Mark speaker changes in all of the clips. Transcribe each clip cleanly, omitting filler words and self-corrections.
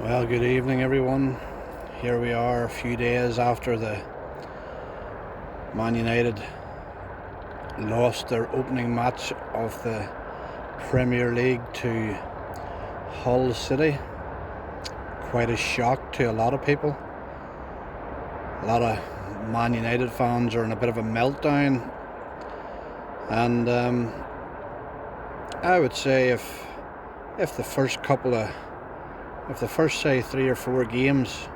Speaker 1: Well, good evening, everyone. Here we are, a few days after the Man United lost their opening match of the Premier League to Hull City. Quite a shock to a lot of people. A lot of Man United fans are in a bit of a meltdown, and I would say if the first say 3 or 4 games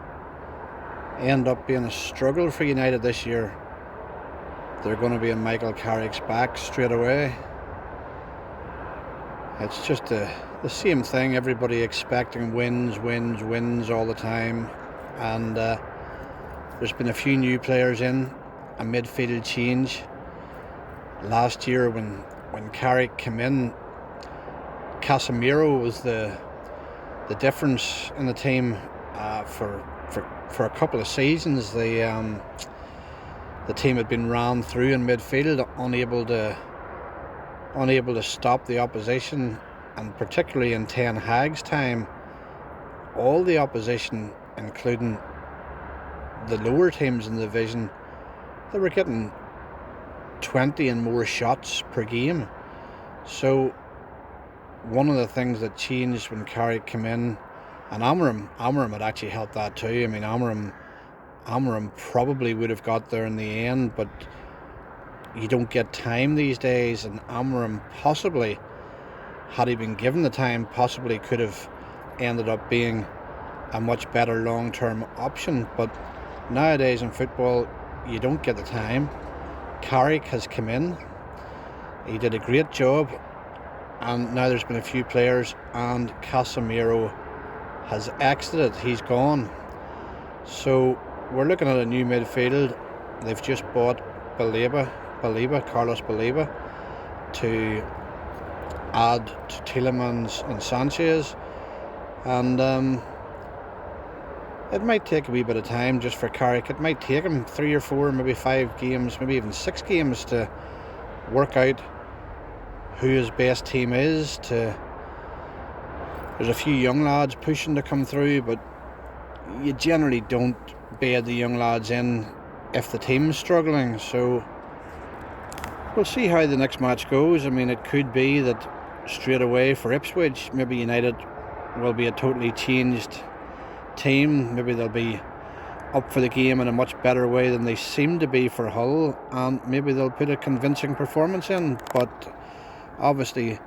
Speaker 1: end up being a struggle for United this year, they're going to be in Michael Carrick's back straight away. It's just the same thing, everybody expecting wins all the time, and there's been a few new players in, a midfield change. Last year when Carrick came in, Casemiro was the difference in the team for a couple of seasons. The team had been ran through in midfield, unable to stop the opposition, and particularly in Ten Hag's time, all the opposition, including the lower teams in the division, they were getting 20 and more shots per game. So one of the things that changed when Carrick came in, and Amorim had actually helped that too. I mean, Amorim probably would have got there in the end, but you don't get time these days, and Amorim possibly, had he been given the time, possibly could have ended up being a much better long-term option. But nowadays in football, you don't get the time. Carrick has come in, he did a great job, and now there's been a few players, and Casemiro has exited, he's gone. So we're looking at a new midfield. They've just bought Carlos Baleba, to add to Tielemans and Sanchez, and it might take a wee bit of time just for Carrick. It might take him 3 or 4, maybe 5 games, maybe even 6 games to work out who his best team is. There's a few young lads pushing to come through, but you generally don't bed the young lads in if the team's struggling. So we'll see how the next match goes. I mean, it could be that straight away for Ipswich, maybe United will be a totally changed team. Maybe they'll be up for the game in a much better way than they seem to be for Hull, and maybe they'll put a convincing performance in. But obviously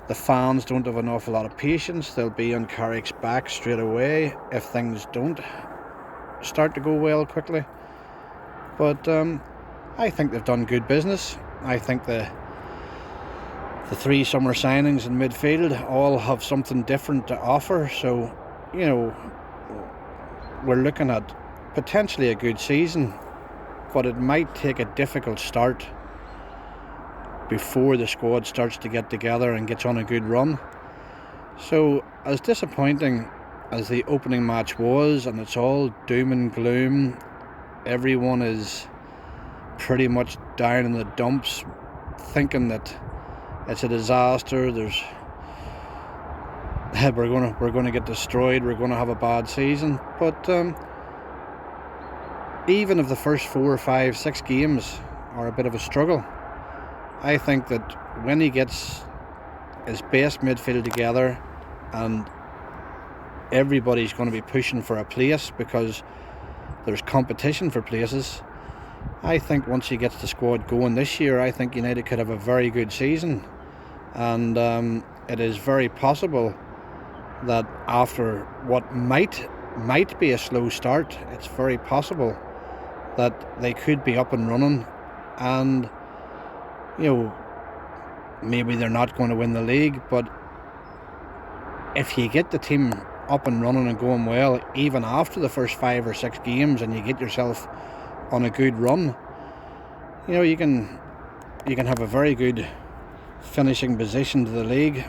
Speaker 1: the fans don't have an awful lot of patience. They'll be on Carrick's back straight away if things don't start to go well quickly. But I think they've done good business. I think the 3 summer signings in midfield all have something different to offer. So, you know, we're looking at potentially a good season, but it might take a difficult start before the squad starts to get together and gets on a good run. So as disappointing as the opening match was, and it's all doom and gloom, everyone is pretty much down in the dumps, thinking that it's a disaster. We're going to get destroyed. We're going to have a bad season. But even if the first 4, 5, 6 games are a bit of a struggle, I think that when he gets his best midfield together and everybody's going to be pushing for a place because there's competition for places, I think once he gets the squad going this year, I think United could have a very good season. And it is very possible that after what might be a slow start, it's very possible that they could be up and running, and you know, maybe they're not going to win the league, but if you get the team up and running and going well, even after the first 5 or 6 games, and you get yourself on a good run, you know, you can have a very good finishing position to the league.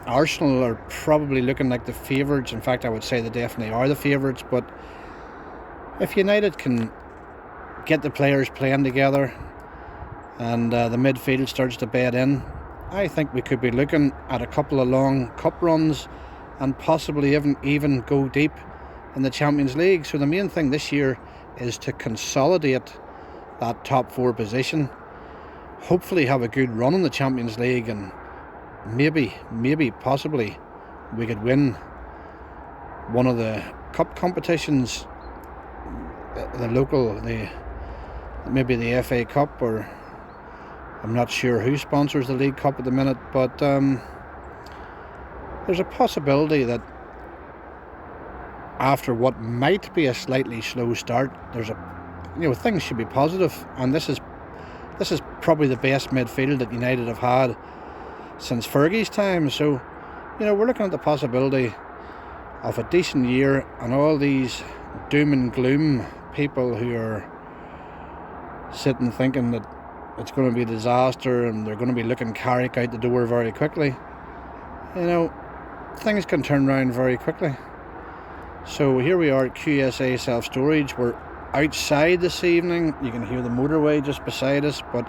Speaker 1: Arsenal are probably looking like the favourites. In fact, I would say they definitely are the favourites. But if United can get the players playing together and the midfield starts to bed in, I think we could be looking at a couple of long cup runs and possibly even go deep in the Champions League. So the main thing this year is to consolidate that top 4 position, hopefully have a good run in the Champions League, and maybe possibly we could win one of the cup competitions, maybe the FA Cup, or I'm not sure who sponsors the League Cup at the minute, but there's a possibility that after what might be a slightly slow start, things should be positive, and this is probably the best midfield that United have had since Fergie's time. So, we're looking at the possibility of a decent year, and all these doom and gloom people who are sitting thinking that it's going to be a disaster and they're going to be looking Carrick out the door very quickly. Things can turn around very quickly. So here we are at QSA Self-Storage. We're outside this evening. You can hear the motorway just beside us, but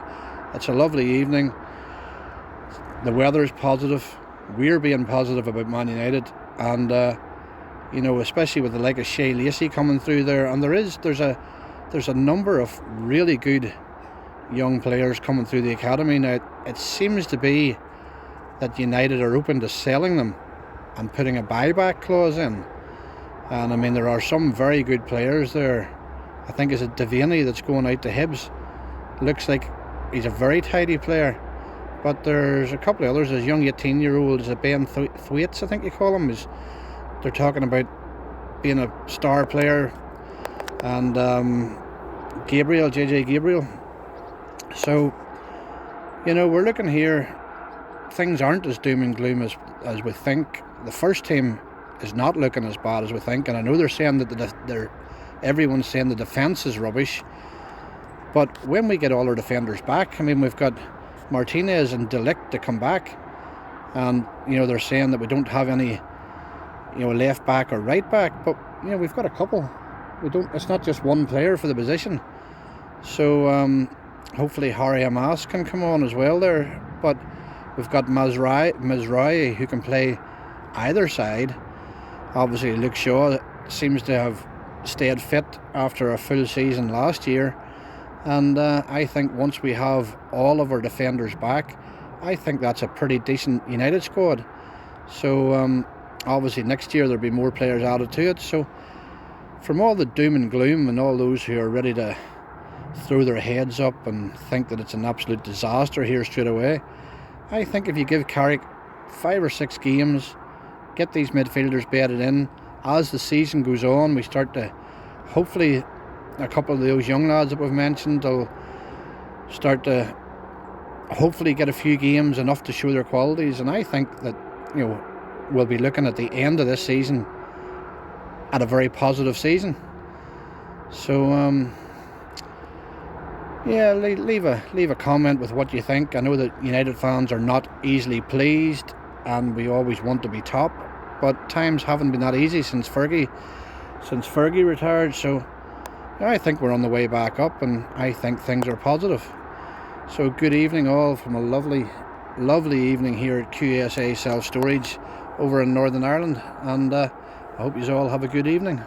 Speaker 1: it's a lovely evening. The weather is positive. We're being positive about Man United, and especially with the like of Shea Lacey coming through there, and there's a number of really good young players coming through the academy now. It seems to be that United are open to selling them and putting a buyback clause in. And I mean, there are some very good players there. I think it's Devaney that's going out to Hibs. Looks like he's a very tidy player. But there's a couple of others. There's a young 18-year-old, is a Ben Thwaites, I think you call him. They're talking about being a star player. And JJ Gabriel. So, we're looking here. Things aren't as doom and gloom as we think. The first team is not looking as bad as we think, and I know they're saying that everyone's saying the defence is rubbish, but when we get all our defenders back, I mean, we've got Martinez and De Ligt to come back, and they're saying that we don't have any left back or right back, but we've got a couple. It's not just one player for the position. So hopefully Harry Hamas can come on as well there, but we've got Mazraoui who can play either side. Obviously Luke Shaw seems to have stayed fit after a full season last year, and I think once we have all of our defenders back, I think that's a pretty decent United squad. So obviously next year there'll be more players added to it. So from all the doom and gloom and all those who are ready to throw their heads up and think that it's an absolute disaster here straight away, I think if you give Carrick 5 or 6 games, get these midfielders bedded in, as the season goes on, we start to, hopefully a couple of those young lads that we've mentioned will start to hopefully get a few games, enough to show their qualities, and I think that we'll be looking at the end of this season at a very positive season. So yeah, leave a comment with what you think. I know that United fans are not easily pleased, and we always want to be top, but times haven't been that easy since Fergie retired. So I think we're on the way back up, and I think things are positive. So good evening all from a lovely evening here at QSA Self Storage over in Northern Ireland, and I hope you all have a good evening.